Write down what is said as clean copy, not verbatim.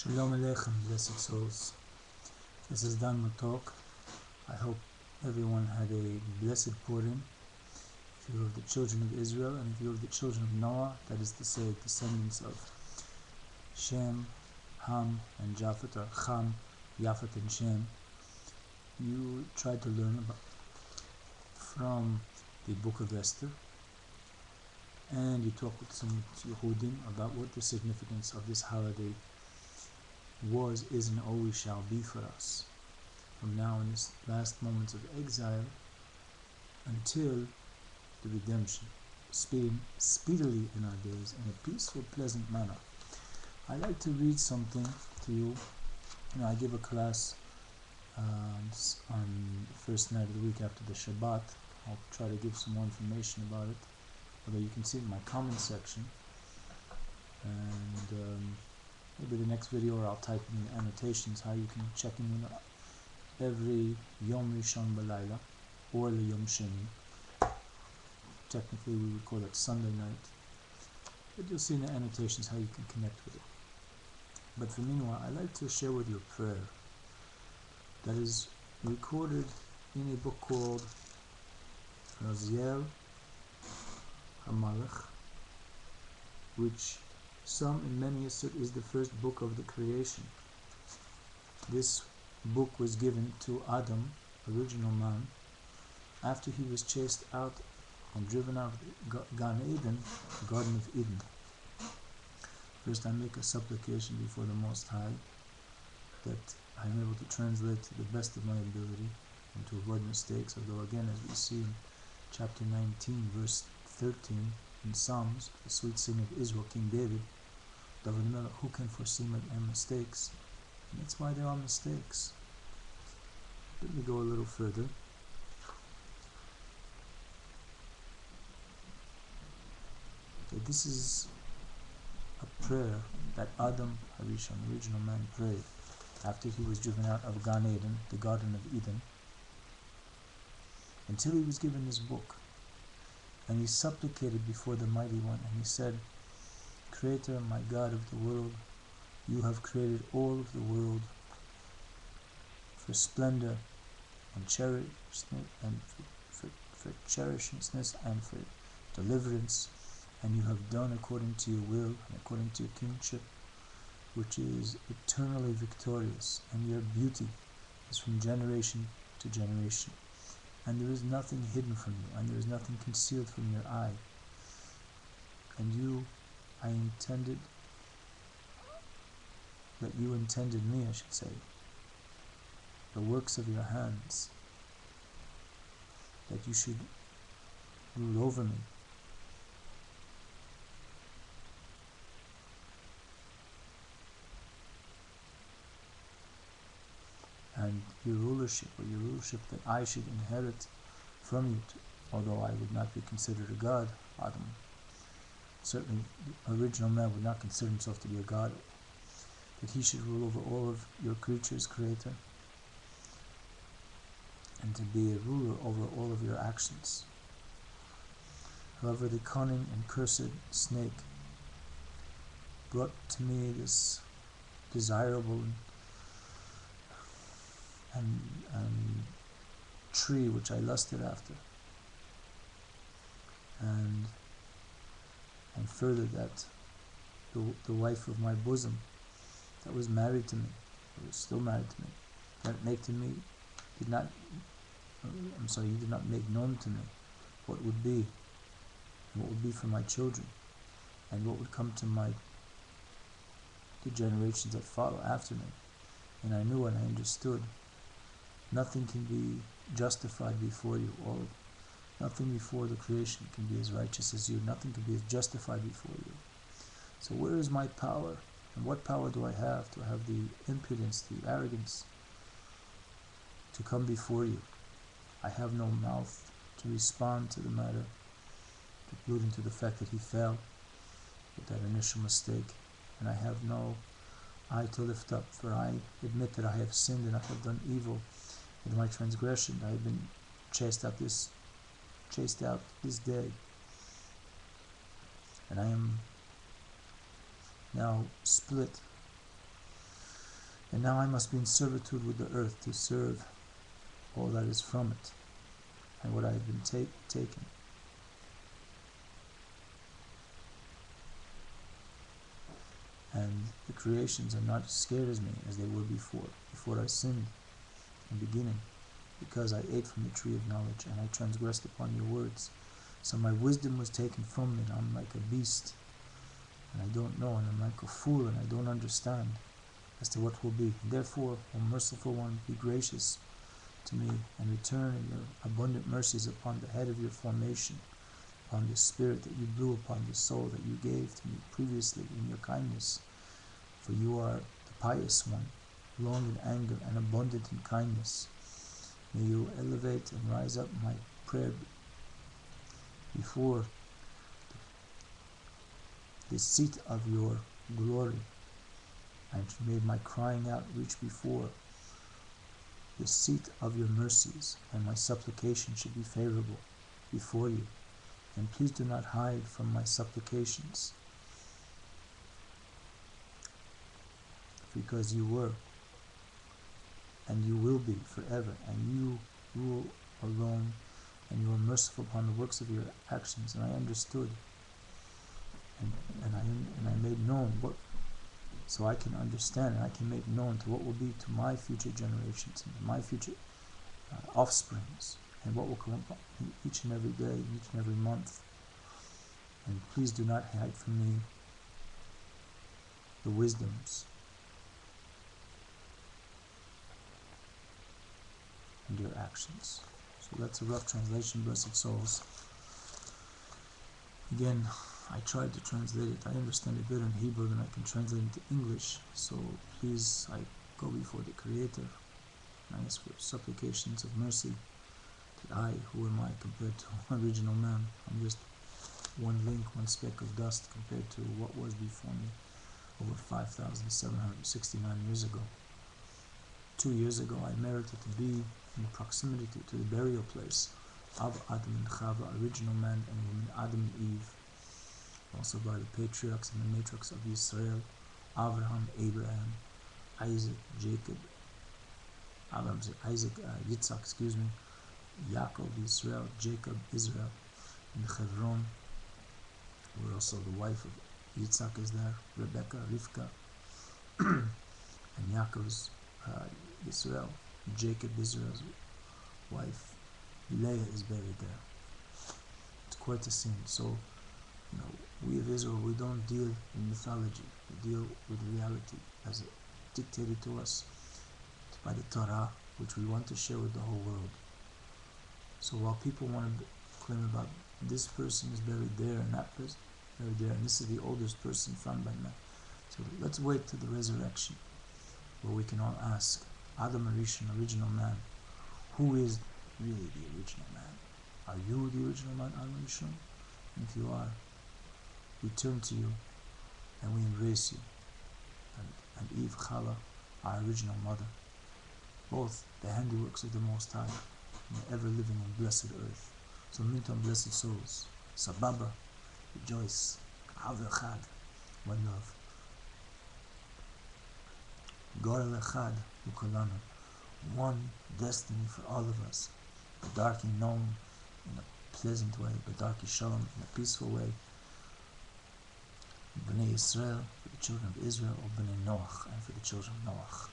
Shalom Aleichem, blessed souls. This is Dan Matok. I hope everyone had a blessed Purim. If you're of the children of Israel, and if you're of the children of Noah, that is to say, descendants of Shem, Ham, and Japheth, or Ham, Japheth, and Shem, you tried to learn from the book of Esther, and you talked with some Yehudim about what the significance of this holiday was, is, and always shall be for us, from now in this last moments of exile until the redemption, speedily in our days, in a peaceful, pleasant manner. I like to read something to you. I give a class on the first night of the week after the Shabbat. I'll try to give some more information about it, although you can see it in my comment section. And maybe the next video, or I'll type in the annotations how you can check in every Yom Rishon Balayla or the Yom Sheni. Technically we would call it Sunday night, but you'll see in the annotations how you can connect with it. But for meanwhile, I'd like to share with you a prayer that is recorded in a book called Raziel the Angel, which some and many assert is the first book of the creation. This book was given to Adam, original man, after he was chased out and driven out of Gan Eden, the Garden of Eden. First, I make a supplication before the Most High that I am able to translate to the best of my ability and to avoid mistakes, although again, as we see in chapter 19, verse 13 in Psalms, the sweet singer of Israel, King David, who can foresee my mistakes? And that's why there are mistakes. Let me go a little further. Okay, this is a prayer that Adam Harishon, original man, prayed after he was driven out of Gan Eden, the Garden of Eden, until he was given this book. And he supplicated before the Mighty One, and he said, Creator, my God of the world, you have created all of the world for splendor and cherishness, and for cherishness and for deliverance, and you have done according to your will and according to your kingship, which is eternally victorious, and your beauty is from generation to generation, and there is nothing hidden from you, and there is nothing concealed from your eye. And I intended that you intended me, I should say, the works of your hands, that you should rule over me. And your rulership that I should inherit from you, although I would not be considered a god, Adam. Certainly, the original man would not consider himself to be a god, that he should rule over all of your creatures, Creator, and to be a ruler over all of your actions. However, the cunning and cursed snake brought to me this desirable and tree which I lusted after, and further that the wife of my bosom that was married to me, or was still married to me, you did not make known to me what would be, and what would be for my children, and what would come to the generations that follow after me. And I knew and I understood nothing can be justified before you. Nothing before the creation can be as righteous as you. Nothing can be as justified before you. So where is my power? And what power do I have to have the impudence, the arrogance to come before you? I have no mouth to respond to the matter, alluding to the fact that he fell with that initial mistake. And I have no eye to lift up, for I admit that I have sinned and I have done evil in my transgression. I have been chased out this day, and I am now split And now I must be in servitude with the earth to serve all that is from it, and what I have been taken. And the creations are not as scared as me as they were before I sinned in the beginning, because I ate from the tree of knowledge, and I transgressed upon your words. So my wisdom was taken from me, and I'm like a beast, and I don't know, and I'm like a fool, and I don't understand as to what will be. Therefore, O merciful one, be gracious to me, and return in your abundant mercies upon the head of your formation, upon the spirit that you blew upon the soul that you gave to me previously in your kindness. For you are the pious one, long in anger and abundant in kindness. May you elevate and rise up my prayer before the seat of your glory, and may my crying out reach before the seat of your mercies, and my supplication should be favorable before you. And please do not hide from my supplications, because you were, and you will be forever, and you rule alone, and you are merciful upon the works of your actions. And I understood, and I made known what, so I can understand, and I can make known to what will be to my future generations, and to my future offsprings, and what will come up each and every day, each and every month. And please do not hide from me the wisdoms and your actions. So that's a rough translation, blessed souls. Again, I tried to translate it. I understand it better in Hebrew than I can translate it into English. So please, I go before the Creator, and I ask for supplications of mercy, that I, who am I compared to original man? I'm just one link, one speck of dust compared to what was before me over 5,769 years ago. 2 years ago, I merited to be in proximity to the burial place of Adam and Chava, original man and woman, Adam and Eve, also by the patriarchs and the matriarchs of Israel, Abraham, Isaac, Jacob, Yitzhak, Yaakov, Israel, Jacob, Israel, in Hebron, where also the wife of Yitzhak is there, Rebecca, Rivka, and Yaakov's Israel, Jacob, Israel's wife, Leah is buried there. It's quite a scene. So, we of Israel, we don't deal in mythology. We deal with reality as dictated to us by the Torah, which we want to share with the whole world. So while people want to claim about this person is buried there and that person buried there, and this is the oldest person found by man. So let's wait to the resurrection, where we can all ask, Adam Arishon, original man, who is really the original man? Are you the original man, Adam Arishon? And if you are, we turn to you and we embrace you. And Eve, Chala, our original mother, both the handiworks of the Most High, and the ever-living and blessed earth. So Minton, blessed souls, Sababa, rejoice, Av Echad, one love. Gorel Echad, Ukolanu, one destiny for all of us. Bedarki known in a pleasant way, Bedarki Shalom in a peaceful way. B'nai Israel, for the children of Israel, or B'nai Noach, and for the children of Noach.